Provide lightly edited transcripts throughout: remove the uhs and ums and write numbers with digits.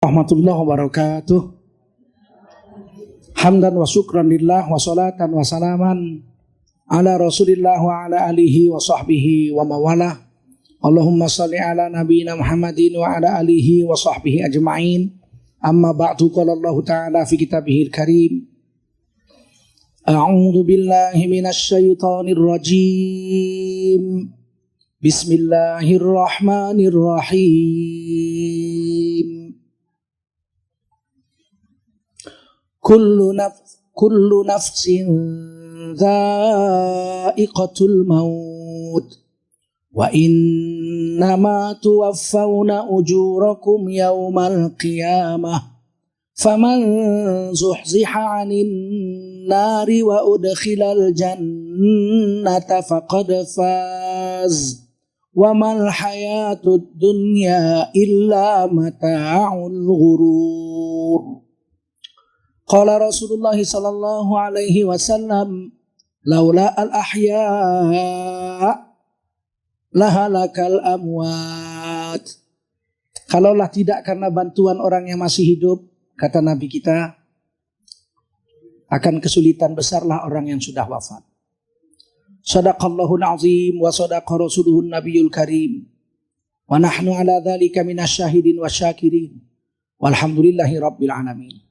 Rahmatullah wabarakatuh. Hamdan wa syukran lillah wa salatan wa salaman ala rasulillah wa ala alihi wa sahbihi wa mawalah. Allahumma salli ala nabiyina Muhammadin wa ala alihi wa sahbihi ajma'in. Amma ba'du, qala Allah ta'ala fi kitabihil karim. A'udzu billahi minasy syaithanir rajim. Bismillahirrahmanirrahim. Kullu nafsin dha'iqatul maut wa innama tuwaffawna ujurakum yawmal qiyamah faman zuhziha 'anil nari wa udkhilal jannata faqad faz wa mal hayatud dunya illa mata'ul ghurur. Qala Rasulullah sallallahu alaihi wasallam, laula al-ahya lahalakal amwat. Kalaulah tidak karena bantuan orang yang masih hidup, kata Nabi kita, akan kesulitan besarlah orang yang sudah wafat. Shadaqallahul azim wa sadaqa rasuluhun nabiyul karim. Wa nahnu ala dhalika minasyahidin wa syakirin. Walhamdulillahi rabbil alamin.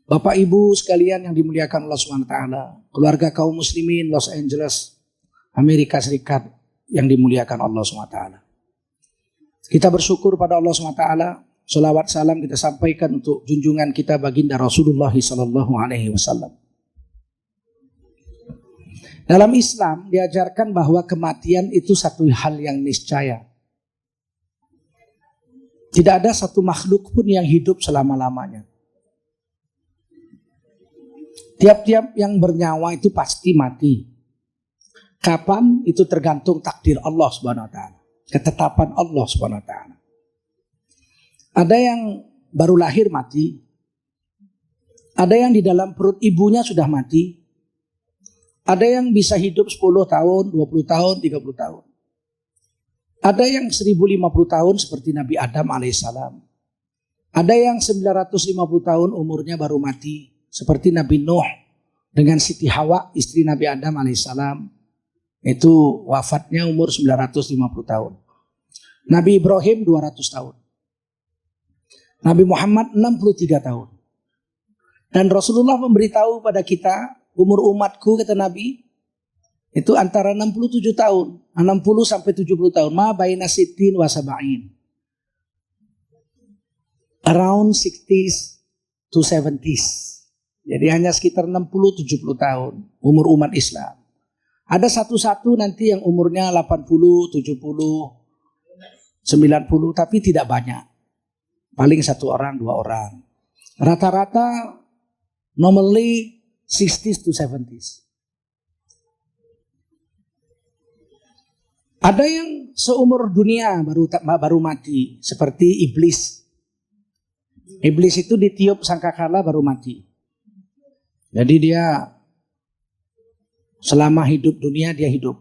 Bapak Ibu sekalian yang dimuliakan Allah SWT, keluarga kaum muslimin Los Angeles, Amerika Serikat yang dimuliakan Allah SWT. Kita bersyukur pada Allah SWT, selawat salam kita sampaikan untuk junjungan kita baginda Rasulullah SAW. Dalam Islam diajarkan bahwa kematian itu satu hal yang niscaya. Tidak ada satu makhluk pun yang hidup selama-lamanya. Tiap-tiap yang bernyawa itu pasti mati. Kapan? Itu tergantung takdir Allah Subhanahu wa taala, ketetapan Allah Subhanahu wa taala. Ada yang baru lahir mati. Ada yang di dalam perut ibunya sudah mati. Ada yang bisa hidup 10 tahun, 20 tahun, 30 tahun. Ada yang 1050 tahun seperti Nabi Adam alaihissalam. Ada yang 950 tahun umurnya baru mati. Seperti Nabi Nuh dengan Siti Hawa, istri Nabi Adam alaihissalam. Itu wafatnya umur 950 tahun. Nabi Ibrahim 200 tahun. Nabi Muhammad 63 tahun. Dan Rasulullah memberitahu pada kita, umur umatku kata Nabi, itu antara 67 tahun. 60 sampai 70 tahun. Ma baina sittin wa sab'in. Around 60s to 70s. Jadi hanya sekitar 60-70 tahun umur umat Islam. Ada satu-satu nanti yang umurnya 80, 70, 90, tapi tidak banyak. Paling 1 orang, 2 orang. Rata-rata normally 60s to 70s. Ada yang seumur dunia baru mati, seperti iblis. Iblis itu ditiup sangkakala baru mati. Jadi dia selama hidup dunia dia hidup.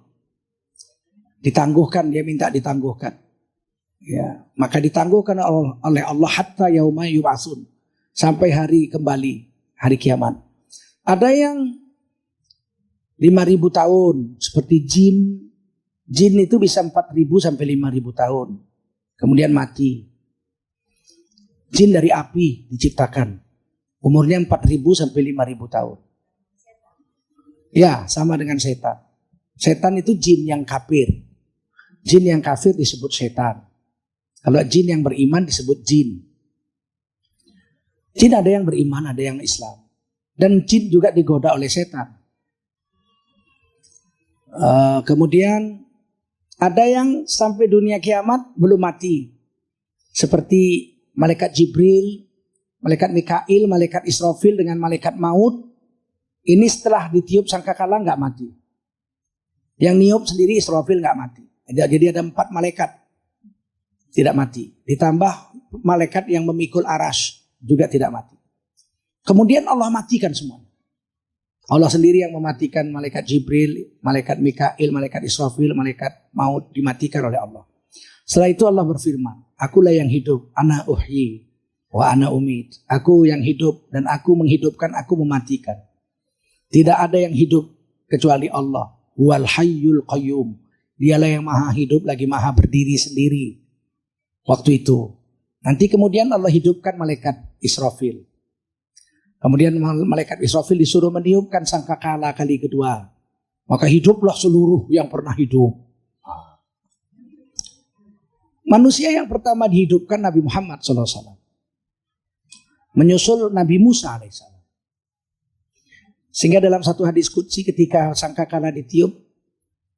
Ditangguhkan, dia minta ditangguhkan. Ya, maka ditangguhkan oleh Allah hatta yauma yub'atsun, sampai hari kembali, hari kiamat. Ada yang 5.000 tahun seperti jin. Jin itu bisa 4.000 sampai 5.000 tahun. Kemudian mati. Jin dari api diciptakan. Umurnya 4.000 sampai 5.000 tahun. Ya, sama dengan setan. Setan itu jin yang kafir. Jin yang kafir disebut setan. Kalau jin yang beriman disebut jin. Jin ada yang beriman, ada yang Islam. Dan jin juga digoda oleh setan. Kemudian ada yang sampai dunia kiamat belum mati. Seperti malaikat Jibril, malaikat Mikail, malaikat Israfil dengan malaikat maut. Ini setelah ditiup sangkakala nggak mati. Yang niup sendiri Israfil nggak mati. Jadi ada 4 malaikat tidak mati. Ditambah malaikat yang memikul aras juga tidak mati. Kemudian Allah matikan semua. Allah sendiri yang mematikan malaikat Jibril, malaikat Mikail, malaikat Israfil, malaikat maut dimatikan oleh Allah. Setelah itu Allah berfirman, akulah yang hidup, ana uhyi. wa ana umit. Aku yang hidup dan aku menghidupkan, aku mematikan. Tidak ada yang hidup kecuali Allah. Wal hayyul qayyum. Dialah yang maha hidup lagi maha berdiri sendiri. Waktu itu. Nanti kemudian Allah hidupkan malaikat Israfil. Kemudian malaikat Israfil disuruh meniupkan sangkakala kali kedua. Maka hiduplah seluruh yang pernah hidup. Manusia yang pertama dihidupkan Nabi Muhammad SAW. Menyusul Nabi Musa AS. Sehingga dalam satu hadis qudsi ketika sangkakala ditiup,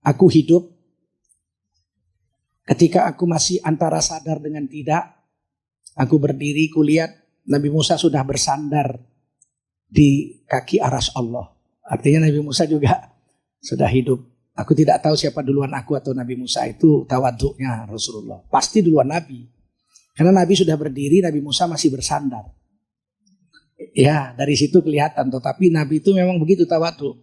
aku hidup. Ketika aku masih antara sadar dengan tidak, aku berdiri, kulihat Nabi Musa sudah bersandar di kaki aras Allah. Artinya Nabi Musa juga sudah hidup. Aku tidak tahu siapa duluan, aku atau Nabi Musa, itu tawaduknya Rasulullah. Pasti duluan Nabi. Karena Nabi sudah berdiri, Nabi Musa masih bersandar. Ya, dari situ kelihatan. Tetapi Nabi itu memang begitu tawaduk.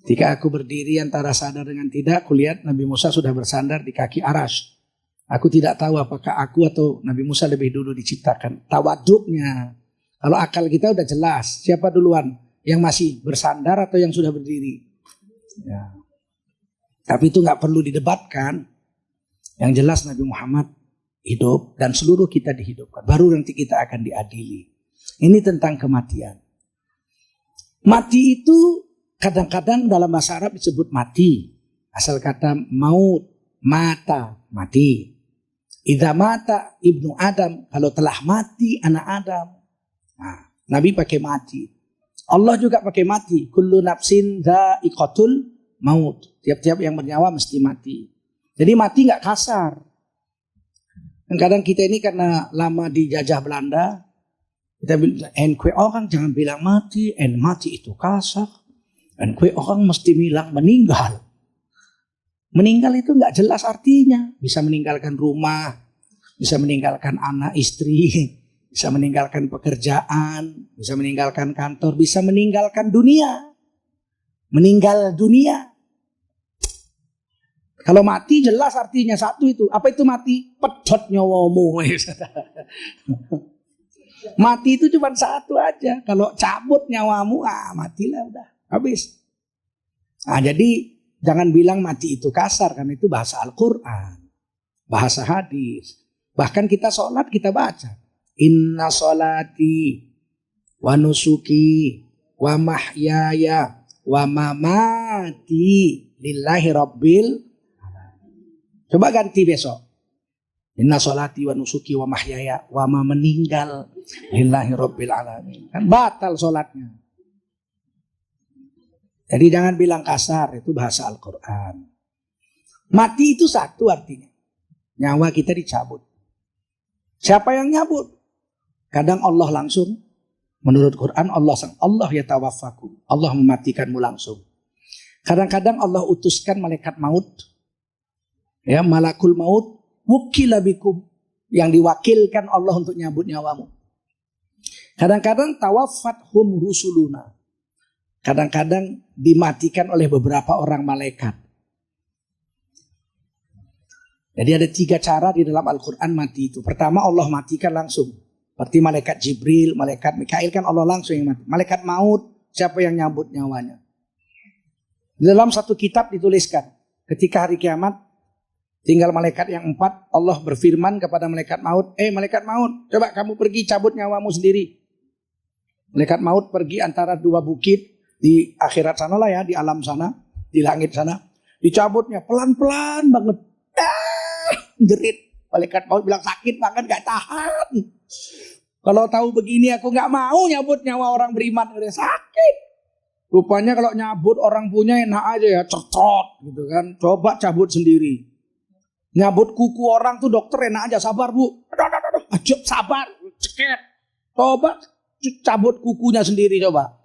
Ketika aku berdiri antara sadar dengan tidak, kulihat Nabi Musa sudah bersandar di kaki aras. Aku tidak tahu apakah aku atau Nabi Musa lebih dulu diciptakan. Tawaduknya. Kalau akal kita udah jelas. Siapa duluan? Yang masih bersandar atau yang sudah berdiri? Ya. Tapi itu gak perlu didebatkan. Yang jelas Nabi Muhammad hidup dan seluruh kita dihidupkan. Baru nanti kita akan diadili. Ini tentang kematian. Mati itu kadang-kadang dalam bahasa Arab disebut mati. Asal kata maut, mata, mati. Idza mata ibnu Adam, kalau telah mati anak Adam. Nah, Nabi pakai mati. Allah juga pakai mati. Kullu nafsin dha'iqatul maut. Tiap-tiap yang bernyawa mesti mati. Jadi mati nggak kasar. Dan kadang kita ini karena lama dijajah Belanda, kita bilang, orang jangan bilang mati, mati itu kasar. Orang mesti bilang meninggal. Meninggal itu nggak jelas artinya. Bisa meninggalkan rumah, bisa meninggalkan anak istri, bisa meninggalkan pekerjaan, bisa meninggalkan kantor, bisa meninggalkan dunia. Meninggal dunia. Kalau mati jelas artinya satu itu. Apa itu mati? Pedot nyawamu. Mati itu cuma satu aja. Kalau cabut nyawamu, matilah udah. Habis. Nah, jadi jangan bilang mati itu kasar. Karena itu bahasa Al-Quran. Bahasa hadis. Bahkan kita sholat kita baca. Inna sholati wa nusuki wa mahyaya wa mamati lillahi rabbil. Coba ganti besok. Inna sholati wa nusuki wa mahyaya wa ma meninggal lillahi rabbil alamin. Kan batal sholatnya. Jadi jangan bilang kasar, itu bahasa Al-Quran. Mati itu satu artinya. Nyawa kita dicabut. Siapa yang nyabut? Kadang Allah langsung. Menurut Quran Allah yatawaffakum. Allah mematikanmu langsung. Kadang-kadang Allah utuskan malaikat maut. Ya, malakul maut wukila bikum, yang diwakilkan Allah untuk nyabut nyawamu. Kadang-kadang tawafathum rusuluna. Kadang-kadang dimatikan oleh beberapa orang malaikat. Jadi ada 3 cara di dalam Al-Quran mati itu. Pertama Allah matikan langsung. Seperti malaikat Jibril, malaikat Mikail kan Allah langsung yang mati. Malaikat maut, siapa yang nyabut nyawanya? Di dalam satu kitab dituliskan. Ketika hari kiamat, tinggal malaikat yang 4, Allah berfirman kepada malaikat maut, malaikat maut, coba kamu pergi cabut nyawamu sendiri. Malaikat maut pergi antara 2 bukit di akhirat sana lah ya, di alam sana, di langit sana. Dicabutnya pelan-pelan banget. Jerit. Malaikat maut bilang sakit banget, gak tahan. Kalau tahu begini aku gak mau nyabut nyawa orang beriman, udah sakit. Rupanya kalau nyabut orang punya enak aja ya, cercot gitu kan. Coba cabut sendiri. Nyabut kuku orang tuh dokter enak aja, sabar bu. Aduh, sabar, ceket. Coba cabut kukunya sendiri coba.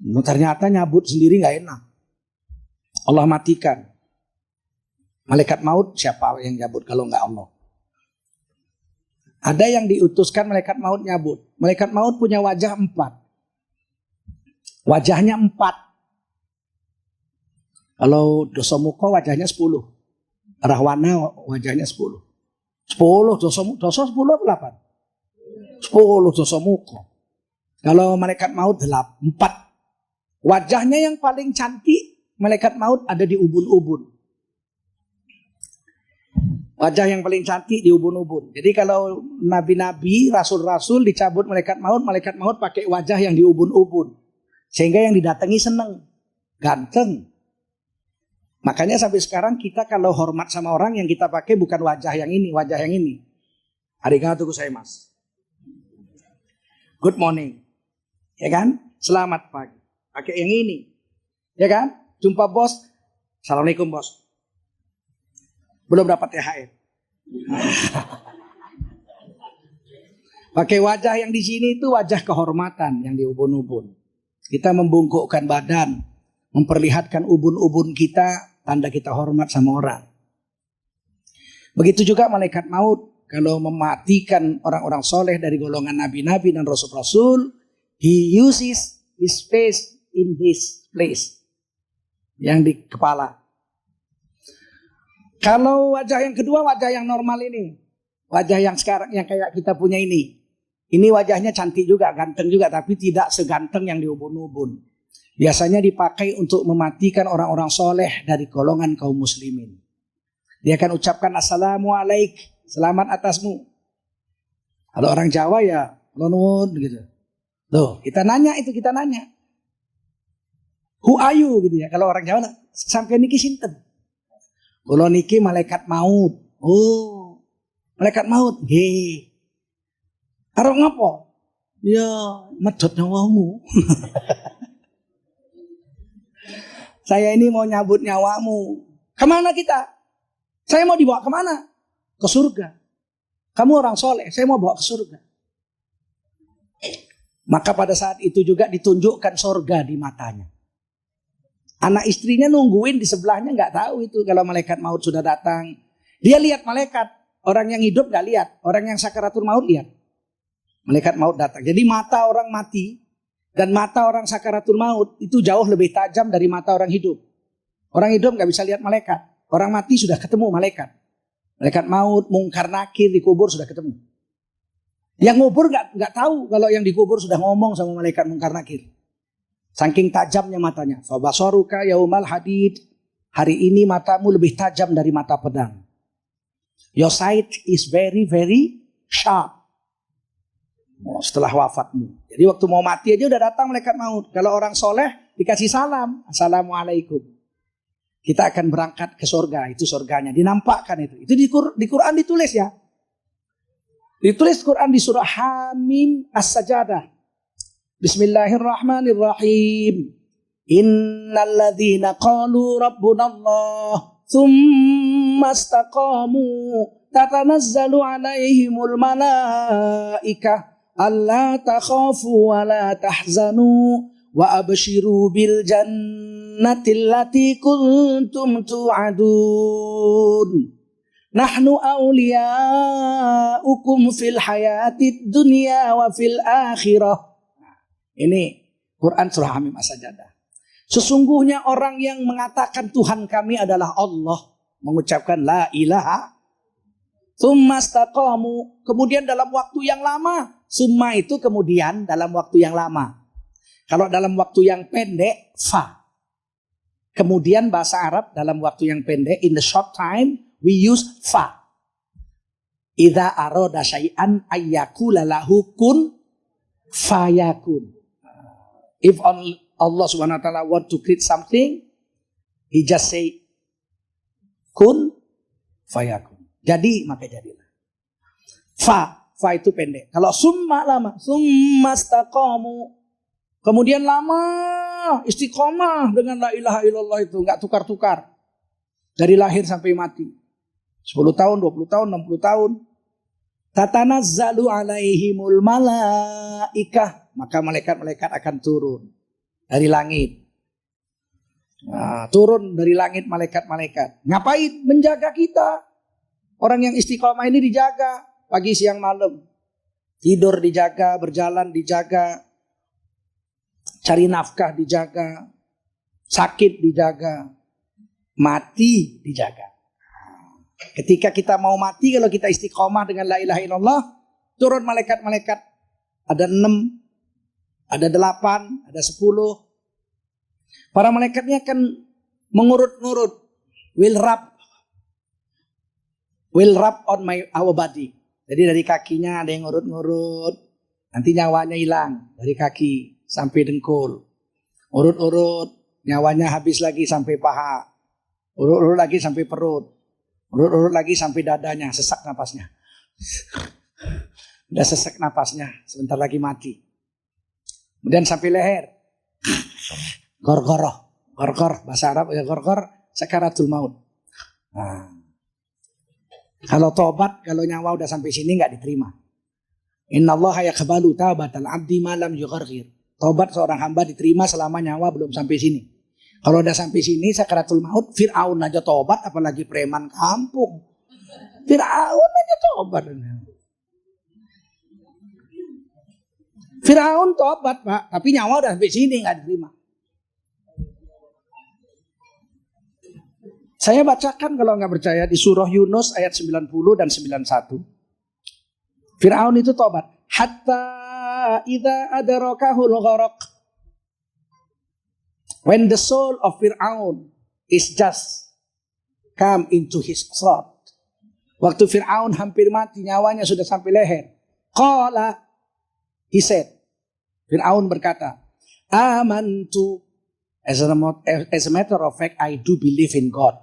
Ternyata nyabut sendiri gak enak. Allah matikan. Malaikat maut siapa yang nyabut kalau gak Allah? Ada yang diutuskan malaikat maut nyabut. Malaikat maut punya wajah 4. Wajahnya 4. Kalau dosomuko wajahnya 10. Rahwana wajahnya 10. 10 dosa 10 atau 8? 10 dosa muka. Kalau malaikat maut 4. Wajahnya yang paling cantik malaikat maut ada di ubun-ubun. Wajah yang paling cantik di ubun-ubun. Jadi kalau nabi-nabi, rasul-rasul dicabut malaikat maut pakai wajah yang di ubun-ubun. Sehingga yang didatangi seneng, ganteng. Makanya sampai sekarang kita kalau hormat sama orang yang kita pakai bukan wajah yang ini, wajah yang ini. Arigatou gozaimasu. Good morning. Ya kan? Selamat pagi. Pakai yang ini. Ya kan? Jumpa bos. Assalamualaikum bos. Belum dapat THR. Pakai wajah yang di sini itu wajah kehormatan yang di ubun-ubun. Kita membungkukkan badan, memperlihatkan ubun-ubun kita, tanda kita hormat sama orang. Begitu juga malaikat maut kalau mematikan orang-orang soleh dari golongan nabi-nabi dan rasul-rasul, he uses his face in his place, yang di kepala. Kalau wajah yang kedua, wajah yang normal ini, wajah yang sekarang yang kayak kita punya ini wajahnya cantik juga, ganteng juga, tapi tidak seganteng yang di ubun-ubun. Biasanya dipakai untuk mematikan orang-orang soleh dari golongan kaum muslimin. Dia akan ucapkan assalamualaikum, selamat atasmu. Kalau orang Jawa ya nuwun gitu. Loh, kita nanya. Who are you gitu ya. Kalau orang Jawa sampai niki sinten? Kula niki malaikat maut. Oh, malaikat maut. Nggih. Arep ngopo? Ya, medhot nyawamu. Saya ini mau nyabut nyawamu. Kemana kita? Saya mau dibawa kemana? Ke surga. Kamu orang soleh, saya mau bawa ke surga. Maka pada saat itu juga ditunjukkan surga di matanya. Anak istrinya nungguin di sebelahnya, nggak tahu itu kalau malaikat maut sudah datang. Dia lihat malaikat, orang yang hidup nggak lihat, orang yang sakaratul maut lihat. Malaikat maut datang. Jadi mata orang mati dan mata orang sakaratul maut itu jauh lebih tajam dari mata orang hidup. Orang hidup nggak bisa lihat malaikat. Orang mati sudah ketemu malaikat. Malaikat maut, mungkar nakir dikubur sudah ketemu. Yang ngubur nggak tahu kalau yang dikubur sudah ngomong sama malaikat mungkar nakir. Saking tajamnya matanya. Fabasaruka yaumal hadid. Hari ini matamu lebih tajam dari mata pedang. Your sight is very very sharp. Setelah wafatmu. Jadi waktu mau mati aja udah datang malaikat maut. Kalau orang soleh dikasih salam. Assalamualaikum. Kita akan berangkat ke surga. Itu surganya. Dinampakkan itu. Itu di Quran ditulis ya. Ditulis Quran di surah Hamim As-Sajadah. Bismillahirrahmanirrahim. Innalladzina qalu rabbunallah thumma istaqamu tatanazzalu alaihimul malaikah alla takhafu wa la tahzanu wa abshiru bil jannati allati kuntum tu'adun. Nahnu awliya'ukum fil hayatid dunya wa fil akhirah. Ini Quran surah Hamim As-Sajadah. Sesungguhnya orang yang mengatakan Tuhan kami adalah Allah, mengucapkan la ilaha, tsumma istaqamu, kemudian dalam waktu yang lama. Summa itu kemudian dalam waktu yang lama. Kalau dalam waktu yang pendek, fa. Kemudian bahasa Arab dalam waktu yang pendek, in the short time, we use fa. Idza arada syai'an ayyakula lahu kun fayakun. If Allah Subhanahu wa taala want to create something, he just say kun fayakun. Jadi maka jadilah. Fa itu pendek. Kalau summa lama, summa istaqamu. Kemudian lama istiqomah dengan la ilaha illallah itu, enggak tukar-tukar. Dari lahir sampai mati. 10 tahun, 20 tahun, 60 tahun. Tatanazzalu alaihimul malaikah. Maka malaikat-malaikat akan turun dari langit. Nah, turun dari langit malaikat-malaikat. Ngapain? Menjaga kita. Orang yang istiqomah ini dijaga. Pagi, siang, malam. Tidur dijaga, berjalan dijaga. Cari nafkah dijaga. Sakit dijaga. Mati dijaga. Ketika kita mau mati, kalau kita istiqomah dengan la ilaha illallah, turun malaikat-malaikat ada 6, ada 8, ada 10. Para malaikatnya akan mengurut-ngurut. Will rub on our body. Jadi dari kakinya ada yang ngurut-ngurut. Nanti nyawanya hilang dari kaki sampai dengkul. Urut-urut, nyawanya habis lagi sampai paha. Urut-urut lagi sampai perut. Urut-urut lagi sampai dadanya, sesak napasnya. Udah sesak napasnya, sebentar lagi mati. Kemudian sampai leher. Gorgor, bahasa Arab ya gorgor, sakaratul maut. Nah, kalau tobat, kalau nyawa udah sampai sini nggak diterima. Innallaha yaqbalu taubatal abdi ma lam yugharghir. Tobat seorang hamba diterima selama nyawa belum sampai sini. Kalau udah sampai sini sakaratul maut, Fir'aun aja tobat, apalagi preman kampung. Fir'aun aja tobat. Fir'aun tobat, Pak, tapi nyawa udah sampai sini nggak diterima. Saya bacakan kalau nggak percaya di surah Yunus ayat 90 dan 91. Fir'aun itu tobat. Hatta idza adrakahul gharaq. When the soul of Fir'aun is just come into his throat. Waktu Fir'aun hampir mati, nyawanya sudah sampai leher. Qala, he said, Fir'aun berkata, amantu. As a matter of fact, I do believe in God.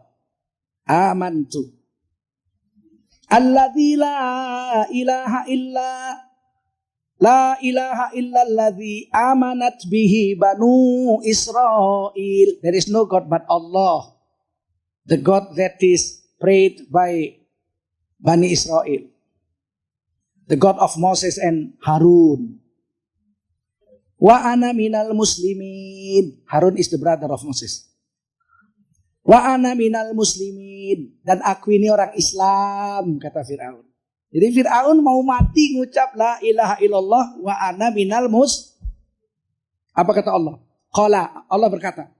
Amantu. Alladzi la ilaha illa alladzi amanat bihi banu Israel. There is no God but Allah. The God that is prayed by Bani Israel. The God of Moses and Harun. Wa ana minal muslimin. Harun is the brother of Moses. Wa ana minal muslimin. Dan aku ini orang Islam, kata Fir'aun. Jadi Fir'aun mau mati ngucap la ilaha illallah wa ana minal Apa kata Allah? Qala, Allah berkata,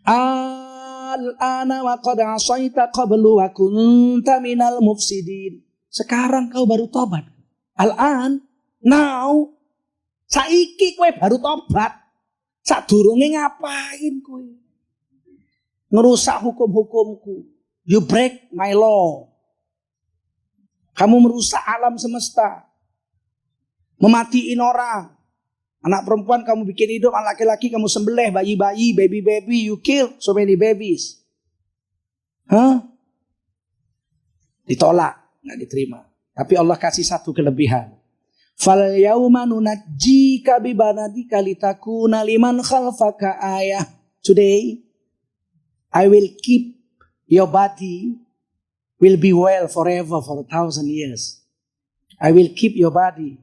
al-ana wa qad asaita qablu wa kunta minal mufsidin. Sekarang kau baru tobat. Al-an, now, saiki kowe baru tobat. Sadurunge ngapain kowe? Ngerusak hukum-hukumku. You break my law. Kamu merusak alam semesta. Mematiin orang. Anak perempuan kamu bikin hidup, anak laki-laki kamu sembelih, bayi-bayi, baby-baby, you kill so many babies. Ditolak, nggak diterima. Tapi Allah kasih satu kelebihan. Fal yauma nunajjika bi banadika litakuna liman khalfaka ayah. Today I will keep your body will be well forever for 1,000 years. I will keep your body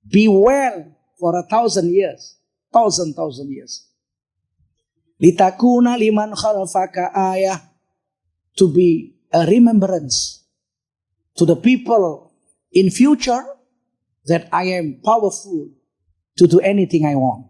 be well for 1,000 years. 1,000 years. Litakuna liman khalfaka ayah. To be a remembrance to the people in future that I am powerful to do anything I want.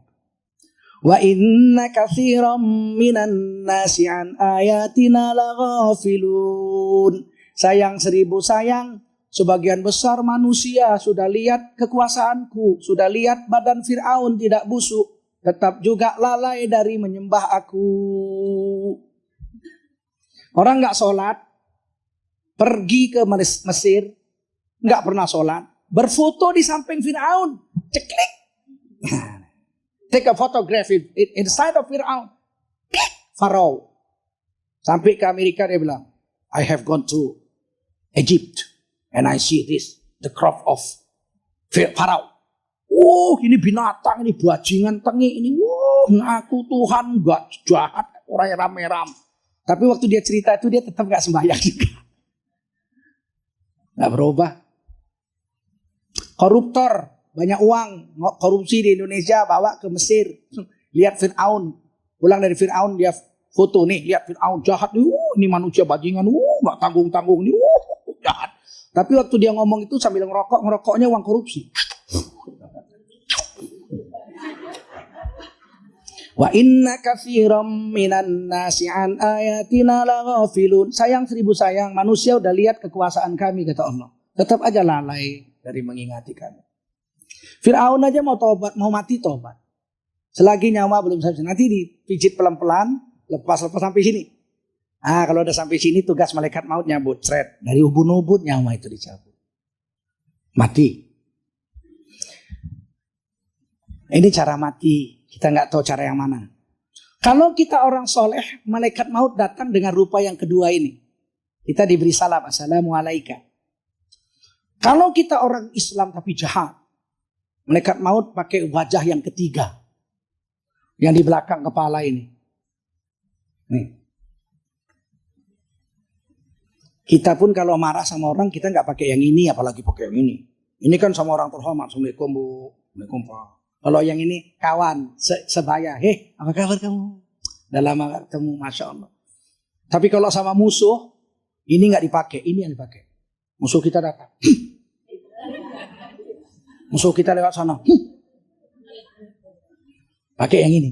Wa inna katsiran minan nasi an ayatina laghafilun. Sayang 1000 sayang, sebagian besar manusia sudah lihat kekuasaanku, sudah lihat badan Fir'aun tidak busuk, tetap juga lalai dari menyembah aku. Orang nggak sholat, pergi ke Mesir, nggak pernah sholat, berfoto di samping Fir'aun, ceklik. Take a photograph inside of Fir'aun. Pharaoh. Sampai ke Amerika dia bilang, I have gone to Egypt and I see this, the crop of Pharaoh. Oh, ini binatang, ini bajingan tengi, ini ngaku Tuhan, gak jahat, orang ram-ram. Tapi waktu dia cerita itu dia tetap gak sembahyang juga. Gak berubah. Koruptor. Banyak uang, korupsi di Indonesia, bawa ke Mesir. Lihat Fir'aun. Pulang dari Fir'aun, dia foto nih. Lihat Fir'aun jahat. Ini manusia bajingan. Gak tanggung-tanggung. Jahat. Tapi waktu dia ngomong itu sambil ngerokok, ngerokoknya uang korupsi. Wa inna katsiran minan nasi an ayatina laghafilun. Sayang 1000 sayang, manusia udah lihat kekuasaan kami, kata Allah. Tetap aja lalai dari mengingati kami. Fir'aun aja mau tobat, mau mati tobat. Selagi nyawa belum sampai, nanti dipijit pelan-pelan, lepas sampai sini. Kalau udah sampai sini tugas malaikat maut nyabut, seret. Dari ubun-ubun nyawa itu dicabut. Mati. Ini cara mati, kita nggak tahu cara yang mana. Kalau kita orang soleh, malaikat maut datang dengan rupa yang kedua ini. Kita diberi salam, assalamualaikum. Kalau kita orang Islam tapi jahat, malaikat maut pakai wajah yang ketiga. Yang di belakang kepala ini. Nih. Kita pun kalau marah sama orang, kita nggak pakai yang ini, apalagi pakai yang ini. Ini kan sama orang terhormat. Assalamualaikum Bu. Assalamualaikum Pak. Kalau yang ini kawan, sebaya. Apa kabar kamu? Udah lama gak ketemu, Masya Allah. Tapi kalau sama musuh, ini nggak dipakai, ini yang dipakai. Musuh kita datang. Musuh kita lewat sana. Pakai yang ini.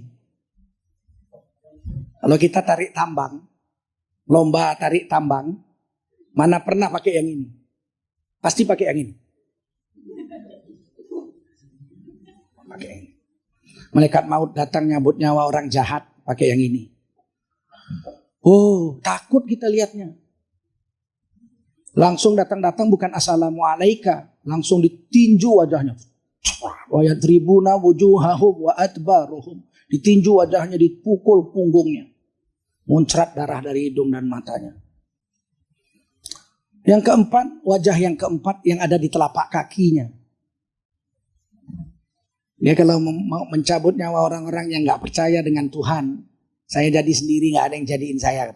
Kalau kita tarik tambang, lomba tarik tambang, mana pernah pakai yang ini? Pasti pakai yang ini. Pakai yang ini. Malaikat maut datang nyabut nyawa orang jahat, pakai yang ini. Oh, takut kita lihatnya. Langsung datang-datang bukan assalamualaikum, langsung ditinju wajahnya. Wa yadribuna wujuhahum wa adbaruhum. Ditinju wajahnya, dipukul punggungnya. Muncrat darah dari hidung dan matanya. Yang keempat, wajah yang keempat yang ada di telapak kakinya. Dia kalau mau mencabut nyawa orang-orang yang gak percaya dengan Tuhan. Saya jadi sendiri, gak ada yang jadiin saya.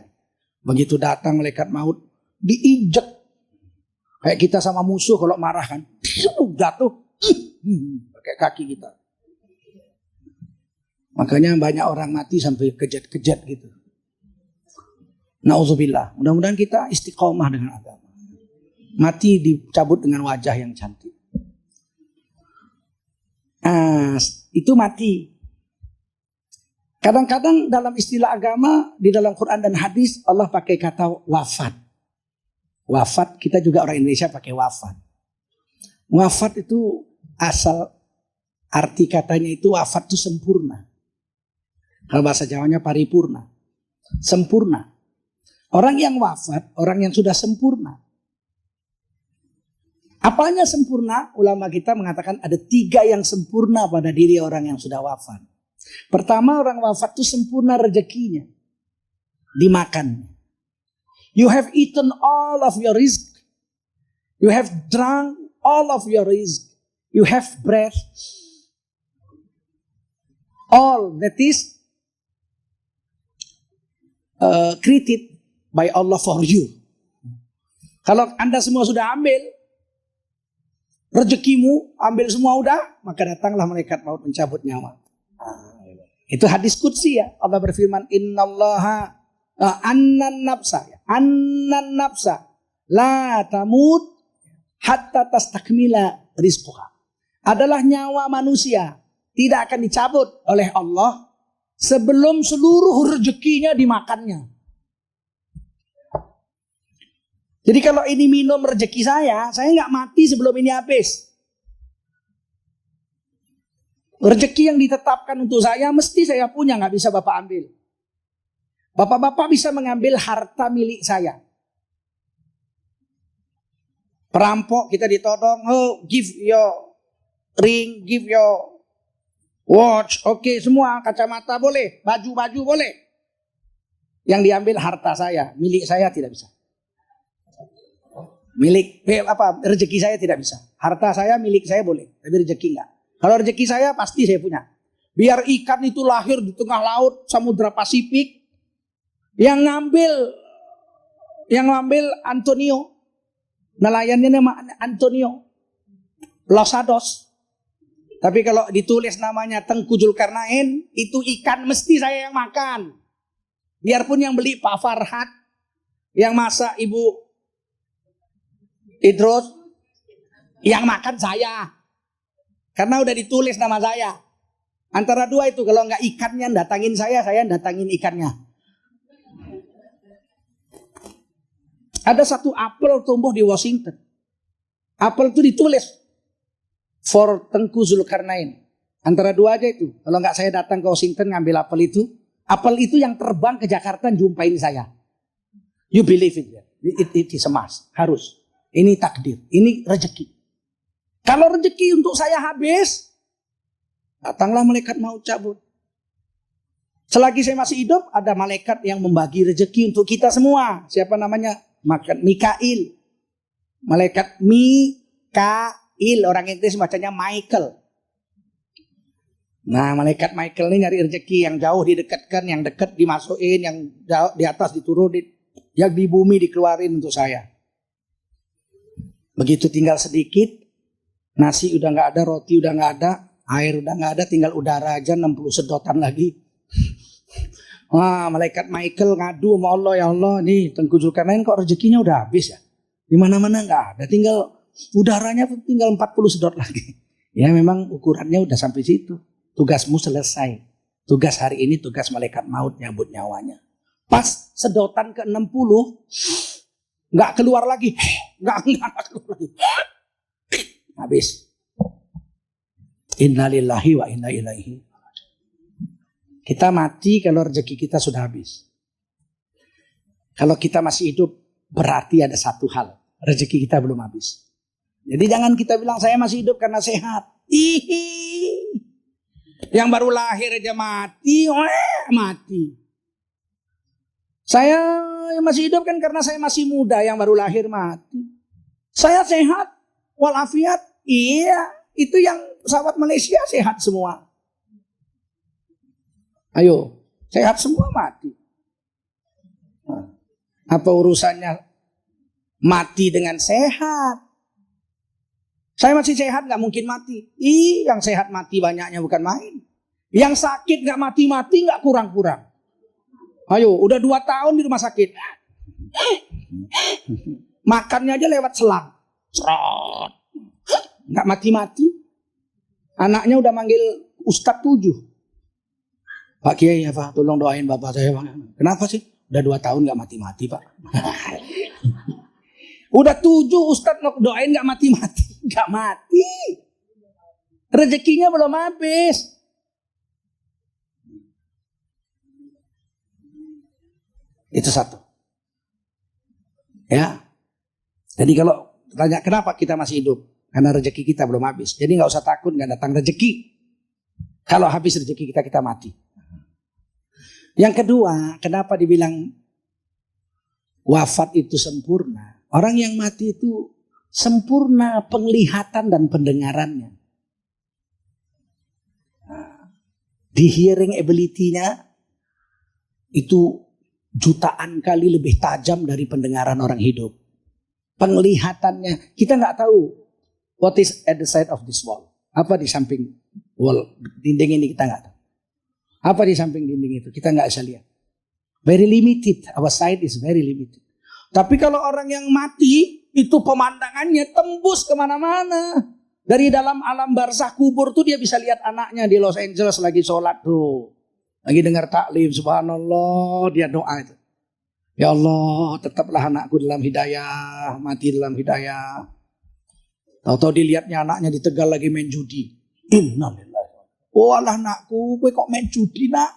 Begitu datang malaikat maut, diinjek. Kayak kita sama musuh kalau marah kan. Jatuh. Pakai kaki kita. Makanya banyak orang mati sampai kejat-kejat gitu. Na'udzubillah. Mudah-mudahan kita istiqomah dengan agama. Mati dicabut dengan wajah yang cantik. Itu mati. Kadang-kadang dalam istilah agama, di dalam Quran dan hadis, Allah pakai kata wafat. Wafat, kita juga orang Indonesia pakai wafat. Wafat itu asal arti katanya itu wafat itu sempurna. Kalau bahasa Jawanya paripurna. Sempurna. Orang yang wafat, orang yang sudah sempurna. Apanya sempurna? Ulama kita mengatakan ada 3 yang sempurna pada diri orang yang sudah wafat. Pertama, orang wafat itu sempurna rezekinya. Dimakan. You have eaten all of your rizq. You have drunk all of your rizq. You have breath. All that is created by Allah for you. Kalau Anda semua sudah ambil rezekimu, ambil semua udah, maka datanglah malaikat maut mencabut nyawa. Itu hadis qudsi ya. Allah berfirman, innallaha annan nafsa la tamut hatta tastakmila rizquha. Adalah nyawa manusia tidak akan dicabut oleh Allah sebelum seluruh rezekinya dimakannya. Jadi kalau ini minum rezeki saya nggak mati sebelum ini habis. Rezeki yang ditetapkan untuk saya mesti saya punya, nggak bisa Bapak ambil. Bapak-bapak bisa mengambil harta milik saya. Perampok kita ditodong, give your ring, give your watch, oke semua, kacamata boleh, baju-baju boleh. Yang diambil harta saya, milik saya tidak bisa. Rezeki saya tidak bisa. Harta saya milik saya boleh, tapi rezeki enggak. Kalau rezeki saya pasti saya punya. Biar ikan itu lahir di tengah laut Samudra Pasifik, yang ngambil Antonio, nelayannya nama Antonio Losados. Tapi kalau ditulis namanya Tengku Zulkarnain, itu ikan mesti saya yang makan. Biarpun yang beli Pak Farhad, yang masak Ibu Idrus, yang makan saya. Karena udah ditulis nama saya. Antara dua itu, kalau nggak ikannya datangin saya datangin ikannya. Ada satu apel tumbuh di Washington. Apel itu ditulis for Tengku Zulkarnain. Antara dua aja itu. Kalau nggak saya datang ke Washington ngambil apel itu yang terbang ke Jakarta jumpain saya. You believe it. It is a must. Harus. Ini takdir. Ini rezeki. Kalau rezeki untuk saya habis, datanglah malaikat maut cabut. Selagi saya masih hidup, ada malaikat yang membagi rezeki untuk kita semua. Siapa namanya? Mikail. Malaikat Mikail. Orang Inggris bacanya Michael. Nah, malaikat Michael ini nyari rezeki. Yang jauh didekatkan, yang dekat dimasukin, yang jauh di atas diturunin, yang di bumi dikeluarin untuk saya. Begitu tinggal sedikit, nasi udah nggak ada, roti udah nggak ada, air udah nggak ada, tinggal udara aja 60 sedotan lagi. Wah, malaikat Michael ngadu sama Allah, ya Allah, nih Tengku Zulkarnain kok rezekinya udah habis ya? Di mana-mana nggak ada, tinggal udaranya tinggal 40 sedot lagi. Ya memang ukurannya udah sampai situ. Tugasmu selesai. Tugas hari ini tugas malaikat maut nyabut nyawanya. Pas sedotan ke-60 nggak keluar lagi. Nggak keluar lagi. Habis. Innalillahi wa inna ilaihi. Kita mati kalau rezeki kita sudah habis. Kalau kita masih hidup berarti ada satu hal. Rezeki kita belum habis. Jadi jangan kita bilang saya masih hidup karena sehat. Yang baru lahir aja mati. Mati. Saya masih hidup kan karena saya masih muda. Yang baru lahir mati. Saya sehat. Walafiat. Iya. Itu yang pesawat Malaysia sehat semua. Ayo. Sehat semua mati. Apa urusannya mati dengan sehat? Saya masih sehat gak mungkin mati. Yang sehat mati banyaknya bukan main. Yang sakit gak mati-mati gak kurang-kurang. Ayo, udah 2 tahun di rumah sakit. Makannya aja lewat selang. Serot. Gak mati-mati. Anaknya udah manggil Ustadz 7. Pak Kiai, ya Pak, tolong doain bapak saya Pak. Kenapa sih? Udah 2 tahun gak mati-mati Pak. Udah 7 Ustadz doain gak mati-mati. Gak mati. Rezekinya belum habis. Itu satu. Ya. Jadi kalau tanya kenapa kita masih hidup? Karena rezeki kita belum habis. Jadi gak usah takut gak datang rezeki. Kalau habis rezeki kita mati. Yang kedua, kenapa dibilang wafat itu sempurna? Orang yang mati itu sempurna penglihatan dan pendengarannya. Di hearing ability-nya itu jutaan kali lebih tajam dari pendengaran orang hidup. Penglihatannya, kita nggak tahu what is at the side of this wall. Apa di samping wall, dinding ini kita nggak tahu. Apa di samping dinding itu, kita nggak bisa lihat. Very limited, our sight is very limited. Tapi kalau orang yang mati, itu pemandangannya tembus kemana-mana. Dari dalam alam barzah kubur tuh dia bisa lihat anaknya di Los Angeles lagi sholat tuh. Lagi dengar taklim, subhanallah, dia doa itu. Ya Allah, tetaplah anakku dalam hidayah, mati dalam hidayah. Tahu-tahu dilihatnya anaknya di Tegal lagi main judi. Innalillahi. Oh alah anakku, kowe kok main judi nak?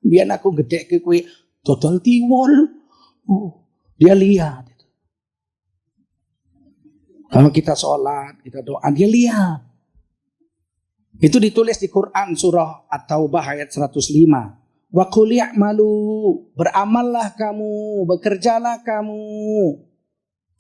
Biar aku gede ke kowe dodol tiwol. Dia lihat. Kalau kita sholat, kita doa, dia lihat. Itu ditulis di Quran surah At-Taubah ayat 105. Wa qul i'malu, beramallah kamu, bekerjalah kamu.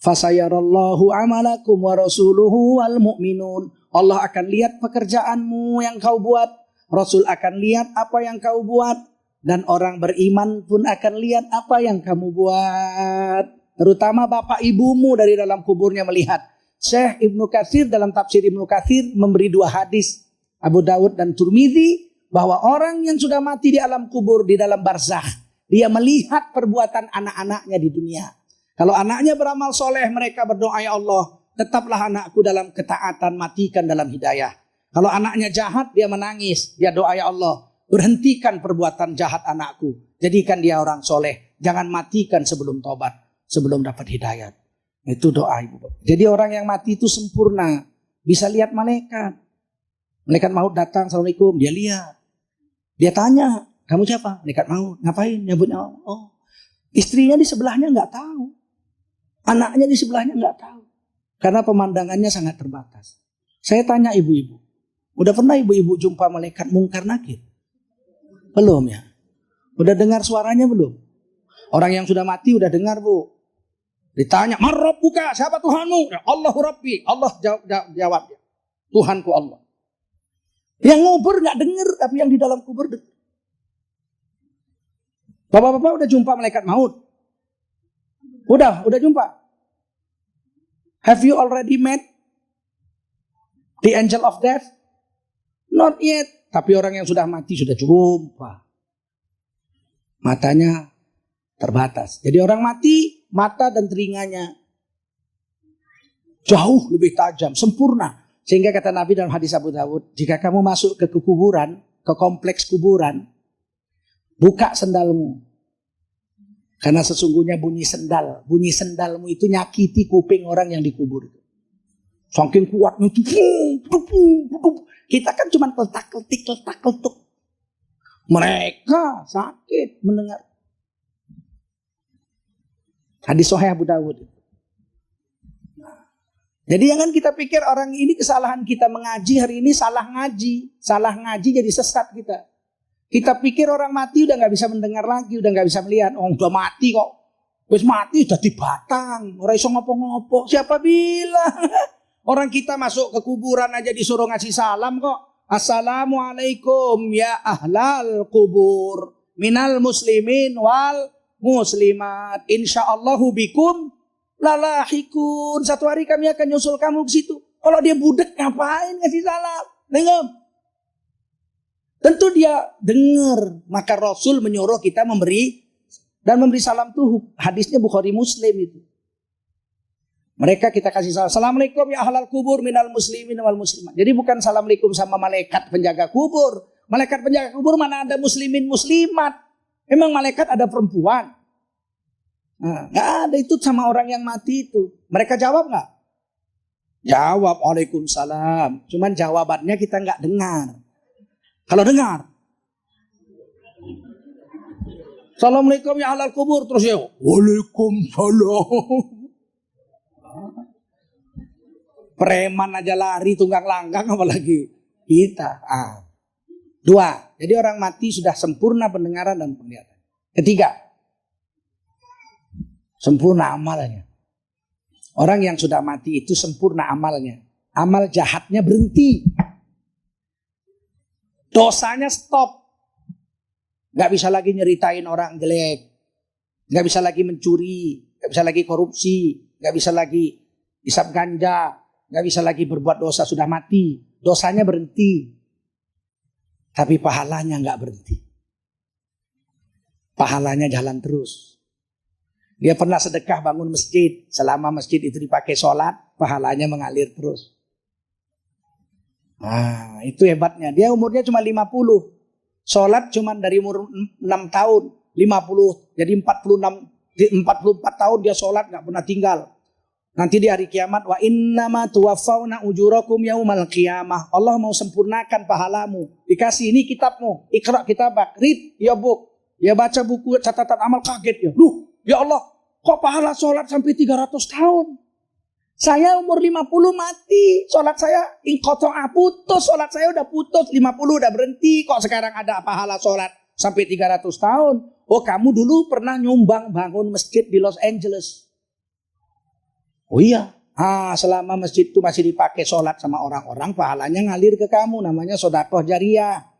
Fasayarallahu amalakum wa rasuluhu wal mu'minun. Allah akan lihat pekerjaanmu yang kau buat. Rasul akan lihat apa yang kau buat. Dan orang beriman pun akan lihat apa yang kamu buat. Terutama bapak ibumu dari dalam kuburnya melihat. Syekh Ibnu Katsir dalam tafsir Ibnu Katsir memberi 2 hadis. Abu Dawud dan Turmizi. Bahwa orang yang sudah mati di alam kubur, di dalam barzakh. Dia melihat perbuatan anak-anaknya di dunia. Kalau anaknya beramal soleh, mereka berdoa, ya Allah, tetaplah anakku dalam ketaatan, matikan dalam hidayah. Kalau anaknya jahat, dia menangis. Dia doa, ya Allah, berhentikan perbuatan jahat anakku. Jadikan dia orang soleh. Jangan matikan sebelum tobat, sebelum dapat hidayat. Itu doa ibu. Jadi orang yang mati itu sempurna. Bisa lihat malaikat. Malaikat maut datang, assalamualaikum. Dia lihat. Dia tanya, kamu siapa? Malaikat maut. Ngapain? Nyebut nyawa. Oh, istrinya di sebelahnya nggak tahu. Anaknya di sebelahnya nggak tahu. Karena pemandangannya sangat terbatas. Saya tanya ibu-ibu. Udah pernah ibu-ibu jumpa malaikat mungkar nakir? Belum ya? Udah dengar suaranya belum? Orang yang sudah mati udah dengar, Bu. Ditanya, "Man rabbuka?" Siapa Tuhanmu? Ya, Allahu Rabbi. Allah jawab. Tuhanku Allah. Yang ngubur nggak dengar, tapi yang di dalam kubur dengar. Bapak-bapak udah jumpa malaikat maut? Udah jumpa. Have you already met the angel of death? Not yet. Tapi orang yang sudah mati sudah jumpa. Matanya terbatas. Jadi orang mati, mata dan telinganya jauh lebih tajam, sempurna. Sehingga kata Nabi dalam hadis Abu Dawud, jika kamu masuk ke kuburan, ke kompleks kuburan, buka sendalmu. Karena sesungguhnya bunyi sendalmu itu nyakiti kuping orang yang dikubur. Saking kuatnya itu, kita kan cuma letak-letik. Mereka sakit mendengar. Hadis Sahih Abu Dawud. Jadi jangan kita pikir orang ini kesalahan kita mengaji hari ini salah ngaji. Salah ngaji jadi sesat kita. Kita pikir orang mati udah gak bisa mendengar lagi, udah gak bisa melihat. Oh, udah mati kok. Wis mati udah di batang. Orang iso ngopo-ngopo. Siapa bilang? Orang kita masuk ke kuburan aja disuruh ngasih salam kok. Assalamualaikum ya ahlal kubur. Minal muslimin wal muslimat. Insyaallahu bikum lalahikun. Satu hari kami akan nyusul kamu ke situ. Kalau dia budek ngapain ngasih salam? Dengar. Tentu dia dengar. Maka Rasul menyuruh kita memberi salam tuh. Hadisnya Bukhari Muslim itu. Mereka kita kasih salam. Assalamualaikum ya ahlal kubur minal muslimin wal muslimat. Jadi bukan assalamualaikum sama malaikat penjaga kubur. Malaikat penjaga kubur mana ada muslimin muslimat. Memang malaikat ada perempuan. Nah, gak ada itu sama orang yang mati itu. Mereka jawab gak? Jawab Waalaikumsalam. Cuman jawabannya kita gak dengar. Kalau dengar, Assalamualaikum ya ahlal kubur. Terus ya, Waalaikumsalam. Preman aja lari tunggang langgang apalagi kita. Dua, jadi orang mati sudah sempurna pendengaran dan penglihatan. Ketiga, sempurna amalnya. Orang yang sudah mati itu sempurna amalnya. Amal jahatnya berhenti. Dosanya stop. Gak bisa lagi nyeritain orang jelek. Gak bisa lagi mencuri. Gak bisa lagi korupsi. Gak bisa lagi isap ganja. Gak bisa lagi berbuat dosa, sudah mati. Dosanya berhenti. Tapi pahalanya gak berhenti. Pahalanya jalan terus. Dia pernah sedekah bangun masjid. Selama masjid itu dipakai sholat, pahalanya mengalir terus. Nah, itu hebatnya. Dia umurnya cuma 50. Sholat cuma dari umur 6 tahun. 50. Jadi 44 tahun dia sholat gak pernah tinggal. Nanti di hari kiamat, wa innama tuwaffawna ujurakum yaumal qiyamah. Allah mau sempurnakan pahalamu. Dikasih ini kitabmu. Iqra kitabak. Read your book. Dia baca buku catatan amal kaget ya. Duh, ya Allah, kok pahala sholat sampai 300 tahun? Saya umur 50 mati. Sholat saya inqata'a putus. Sholat saya udah putus. 50 udah berhenti. Kok sekarang ada pahala sholat sampai 300 tahun? Oh, kamu dulu pernah nyumbang bangun masjid di Los Angeles. Oh iya. Selama masjid itu masih dipakai sholat sama orang-orang, pahalanya ngalir ke kamu. Namanya sedekah jariyah.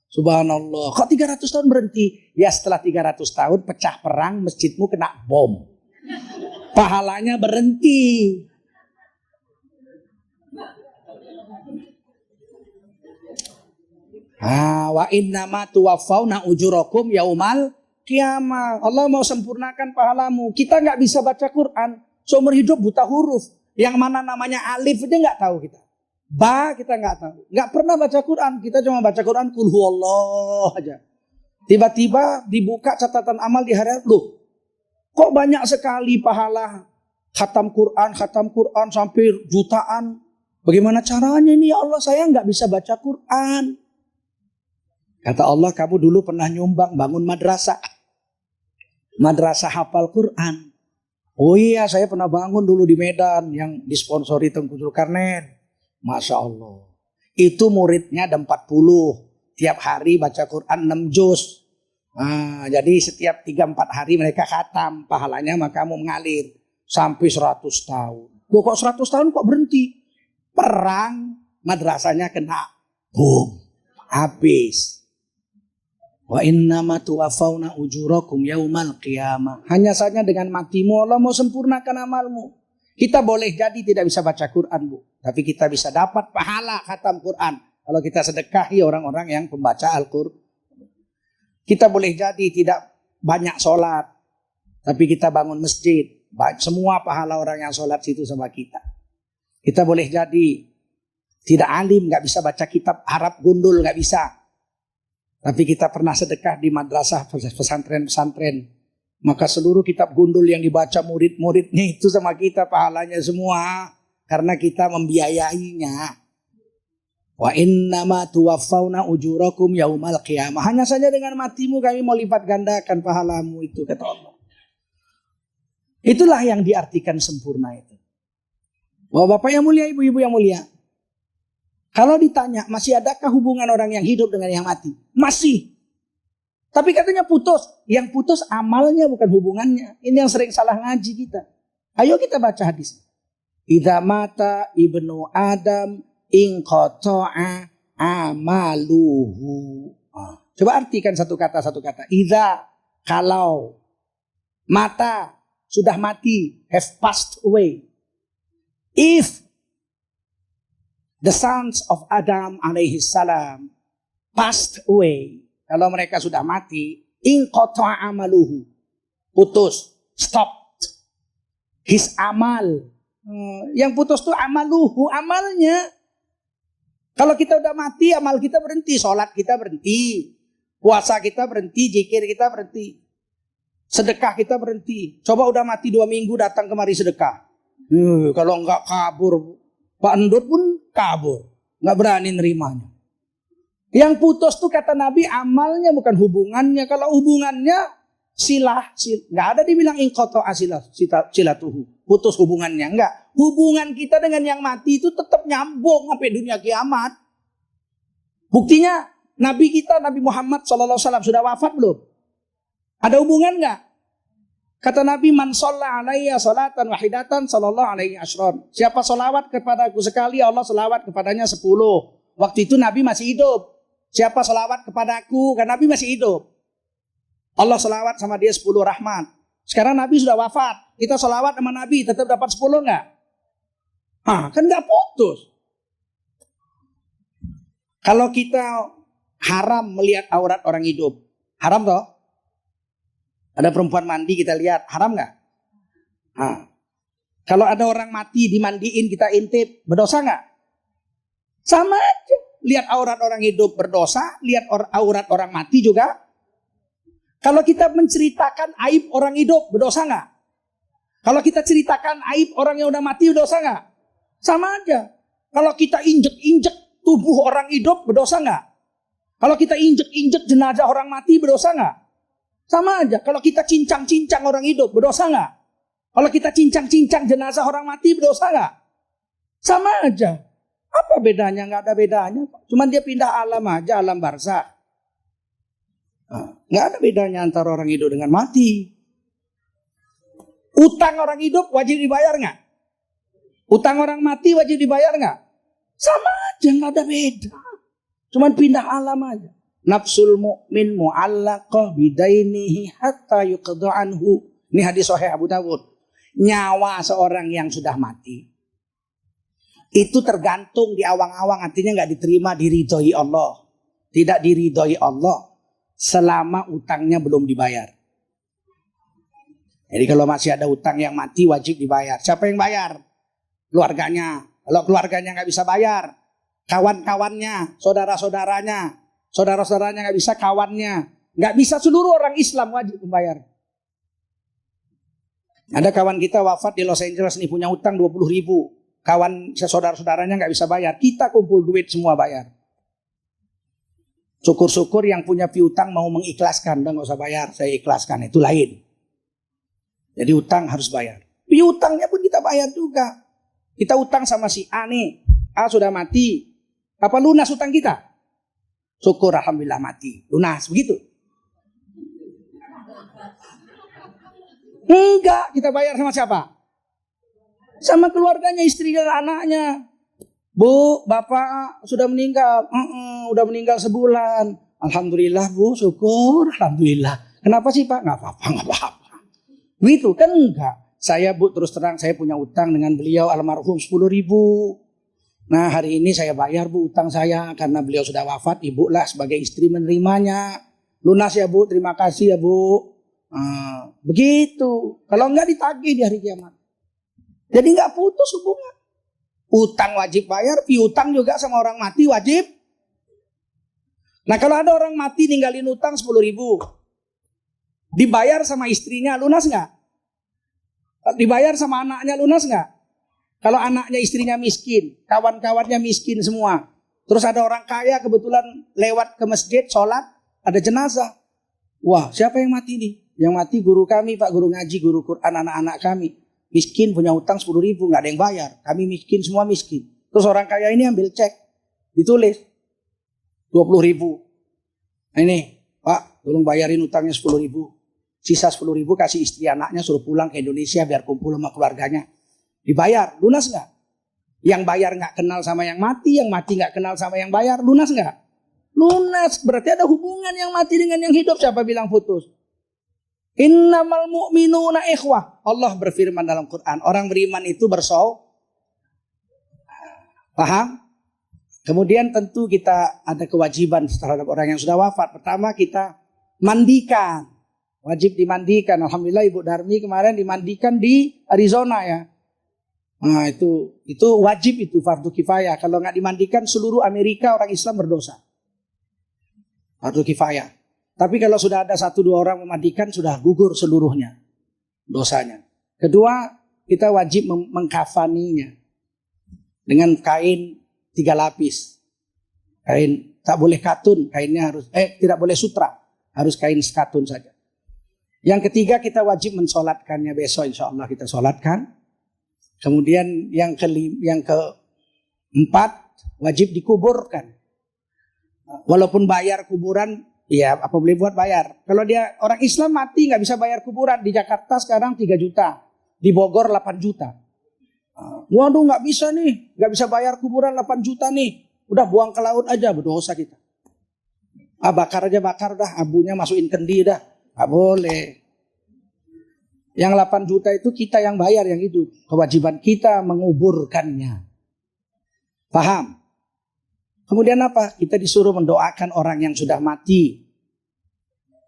Subhanallah. Kok 300 tahun berhenti? Ya setelah 300 tahun pecah perang, masjidmu kena bom. Pahalanya berhenti. Wa innama tuwaffawna ujurakum yaumal qiyamah. Allah mau sempurnakan pahalamu. Kita gak bisa baca Quran. Seumur hidup buta huruf. Yang mana namanya alif aja gak tahu kita. Ba kita gak tahu. Gak pernah baca Quran. Kita cuma baca Quran Qul huwallah aja. Tiba-tiba dibuka catatan amal di hari loh. Kok banyak sekali pahala khatam Quran sampai jutaan. Bagaimana caranya ini ya Allah, saya nggak bisa baca Quran. Kata Allah, kamu dulu pernah nyumbang bangun madrasah. Madrasah hafal Quran. Oh iya, saya pernah bangun dulu di Medan yang disponsori Tengku Zulkarnain. Masya Allah. Itu muridnya ada 40. Tiap hari baca Quran 6 juz. Nah, jadi setiap 3-4 hari mereka khatam. Pahalanya maka mau mengalir. Sampai 100 tahun. Loh kok 100 tahun kok berhenti? Perang, madrasahnya kena boom. Habis. Wa innama tuwaffawna ujurakum yaumal qiyamah. Hanya saja dengan matimu Allah mau sempurnakan amalmu. Kita boleh jadi tidak bisa baca Quran, Bu. Tapi kita bisa dapat pahala khatam Quran. Kalau kita sedekahi orang-orang yang pembaca Al-Quran. Kita boleh jadi tidak banyak sholat. Tapi kita bangun masjid. Semua pahala orang yang sholat situ sama kita. Kita boleh jadi tidak alim, gak bisa baca kitab Arab gundul, gak bisa. Tapi kita pernah sedekah di madrasah pesantren-pesantren. Maka seluruh kitab gundul yang dibaca murid-muridnya itu sama kita pahalanya semua. Karena kita membiayainya. Wa innama tuwaffawna ujurakum yaumal qiyamah. Hanya saja dengan matimu kami mau lipat gandakan pahalamu itu, kata Allah. Itulah yang diartikan sempurna itu. Bapak yang mulia, ibu-ibu yang mulia. Kalau ditanya, masih adakah hubungan orang yang hidup dengan yang mati? Masih. Tapi katanya putus. Yang putus amalnya bukan hubungannya. Ini yang sering salah ngaji kita. Ayo kita baca hadis. Idza mata ibnu Adam inqata'a amaluhu. Coba artikan satu kata. Idza, kalau. Mata, sudah mati. Have passed away. If the sons of Adam alaihi salam passed away. Kalau mereka sudah mati, inqata'a amaluhu. Putus, stopped. His amal. Yang putus itu amaluhu, amalnya. Kalau kita udah mati, amal kita berhenti. Sholat kita berhenti. Puasa kita berhenti, zikir kita berhenti. Sedekah kita berhenti. Coba udah mati 2 minggu datang kemari sedekah. Kalau enggak kabur, Pak Endut pun kabur. Nggak berani nerimanya. Yang putus tuh kata Nabi amalnya bukan hubungannya. Kalau hubungannya silah. Nggak ada dibilang inqata'a silatuhu. Putus hubungannya. Enggak. Hubungan kita dengan yang mati itu tetap nyambung sampai dunia kiamat. Buktinya Nabi kita Nabi Muhammad SAW sudah wafat belum? Ada hubungan nggak? Kata Nabi, man sholla alaiya sholatan wahidatan sallallahu alaihi asyron. Siapa sholawat kepadaku sekali, Allah sholawat kepadanya 10. Waktu itu Nabi masih hidup. Siapa sholawat kepadaku, kan Nabi masih hidup. Allah sholawat sama dia 10 rahmat. Sekarang Nabi sudah wafat. Kita sholawat sama Nabi, tetap dapat 10 enggak? Kan nggak putus. Kalau kita haram melihat aurat orang hidup. Haram toh? Ada perempuan mandi kita lihat, haram nggak? Kalau ada orang mati dimandiin kita intip, berdosa nggak? Sama aja. Lihat aurat orang hidup berdosa, lihat aurat orang mati juga. Kalau kita menceritakan aib orang hidup, berdosa nggak? Kalau kita ceritakan aib orang yang udah mati, berdosa nggak? Sama aja. Kalau kita injek-injek tubuh orang hidup, berdosa nggak? Kalau kita injek-injek jenazah orang mati, berdosa nggak? Sama aja. Kalau kita cincang-cincang orang hidup, berdosa nggak? Kalau kita cincang-cincang jenazah orang mati, berdosa nggak? Sama aja. Apa bedanya? Nggak ada bedanya. Cuman dia pindah alam aja, alam barzakh. Nggak ada bedanya antara orang hidup dengan mati. Utang orang hidup wajib dibayar nggak? Utang orang mati wajib dibayar nggak? Sama aja, nggak ada beda. Cuman pindah alam aja. Nafsul mu'min mu'allaqah bidainihi hatta yuqda anhu. Ini hadis sahih Abu Dawud. Nyawa seorang yang sudah mati itu tergantung di awang-awang, artinya nggak diterima, diridhoi Allah. Tidak diridhoi Allah selama utangnya belum dibayar. Jadi kalau masih ada utang yang mati wajib dibayar. Siapa yang bayar? Keluarganya. Kalau keluarganya nggak bisa bayar, kawan-kawannya, saudara-saudaranya. Saudara-saudaranya nggak bisa, kawannya. Nggak bisa, seluruh orang Islam wajib membayar. Ada kawan kita wafat di Los Angeles nih, punya utang 20.000. kawan saudara-saudaranya nggak bisa bayar, kita kumpul duit semua bayar. Syukur-syukur yang punya piutang mau mengikhlaskan, udah nggak usah bayar, saya ikhlaskan, itu lain. Jadi utang harus bayar. Piutangnya pun kita bayar juga. Kita utang sama si A nih, A sudah mati, apa lunas utang kita? Syukur alhamdulillah mati, lunas, begitu. Enggak, kita bayar sama siapa? Sama keluarganya, istri dan anaknya. Bu, bapak sudah meninggal. Udah meninggal sebulan. Alhamdulillah bu, syukur. Alhamdulillah. Kenapa sih pak? Nggak apa-apa. Begitu kan enggak. Saya bu, terus terang saya punya utang dengan beliau almarhum 10.000. Nah hari ini saya bayar bu utang saya. Karena beliau sudah wafat, ibu lah sebagai istri menerimanya. Lunas ya bu, terima kasih ya bu. Begitu. Kalau enggak ditagih di hari kiamat. Jadi enggak putus hubungan. Utang wajib bayar, piutang juga sama orang mati wajib. Nah kalau ada orang mati ninggalin utang 10.000, dibayar sama istrinya lunas enggak? Dibayar sama anaknya lunas enggak? Kalau anaknya istrinya miskin, kawan-kawannya miskin semua. Terus ada orang kaya kebetulan lewat ke masjid, sholat, ada jenazah. Wah siapa yang mati nih? Yang mati guru kami pak, guru ngaji, guru Quran anak-anak kami. Miskin punya utang 10.000, nggak ada yang bayar. Kami miskin, semua miskin. Terus orang kaya ini ambil cek, ditulis 20.000. Nah ini pak, tolong bayarin utangnya 10.000. Sisa 10.000 kasih istri anaknya, suruh pulang ke Indonesia biar kumpul sama keluarganya. Dibayar, lunas nggak? Yang bayar nggak kenal sama yang mati nggak kenal sama yang bayar, lunas nggak? Lunas, berarti ada hubungan yang mati dengan yang hidup. Siapa bilang putus? Innamal mu'minuna ikhwah. Allah berfirman dalam Quran, orang beriman itu bersaudara. Paham? Kemudian tentu kita ada kewajiban terhadap orang yang sudah wafat. Pertama kita mandikan. Wajib dimandikan. Alhamdulillah Ibu Darmi kemarin dimandikan di Arizona ya. Nah itu wajib, itu fardu kifayah. Kalau nggak dimandikan seluruh Amerika orang Islam berdosa. Fardu kifayah. Tapi kalau sudah ada 1-2 orang memandikan sudah gugur seluruhnya dosanya. Kedua, kita wajib mengkafaninya dengan kain 3 lapis. Kain tak boleh katun, kainnya harus tidak boleh sutra, harus kain katun saja. Yang ketiga kita wajib mensolatkannya, besok insya Allah kita solatkan. Kemudian yang keempat wajib dikuburkan. Walaupun bayar kuburan, ya apa boleh buat bayar. Kalau dia orang Islam mati nggak bisa bayar kuburan. Di Jakarta sekarang 3 juta. Di Bogor 8 juta. Waduh nggak bisa nih. Nggak bisa bayar kuburan 8 juta nih. Udah buang ke laut aja, berdosa kita. Bakar aja bakar dah. Abunya masukin kendi dah. Nggak boleh. Yang 8 juta itu kita yang bayar yang itu. Kewajiban kita menguburkannya. Paham? Kemudian apa? Kita disuruh mendoakan orang yang sudah mati.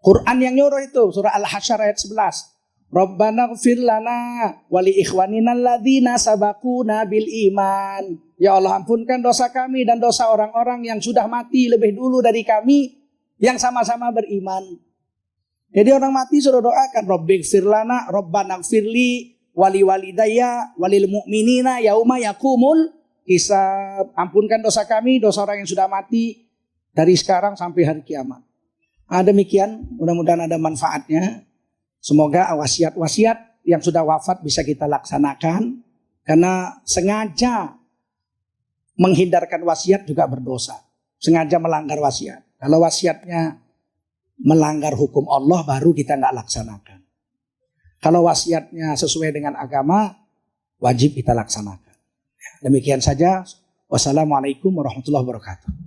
Quran yang nyuruh itu. Surah Al-Hasyr ayat 11. Rabbana gfir lana wali ikhwanina alladzina sabakuna bil iman. Ya Allah ampunkan dosa kami dan dosa orang-orang yang sudah mati lebih dulu dari kami. Yang sama-sama beriman. Jadi orang mati suruh doakan. Rabbi gfir lana, Rabbana gfirli wali walidayya walil mu'minina yauma yakumul hisab. Ampunkan dosa kami, dosa orang yang sudah mati dari sekarang sampai hari kiamat. Demikian, mudah-mudahan ada manfaatnya. Semoga wasiat-wasiat yang sudah wafat bisa kita laksanakan. Karena sengaja menghindarkan wasiat juga berdosa. Sengaja melanggar wasiat. Kalau wasiatnya melanggar hukum Allah baru kita nggak laksanakan. Kalau wasiatnya sesuai dengan agama, wajib kita laksanakan. Demikian saja. Wassalamualaikum warahmatullahi wabarakatuh.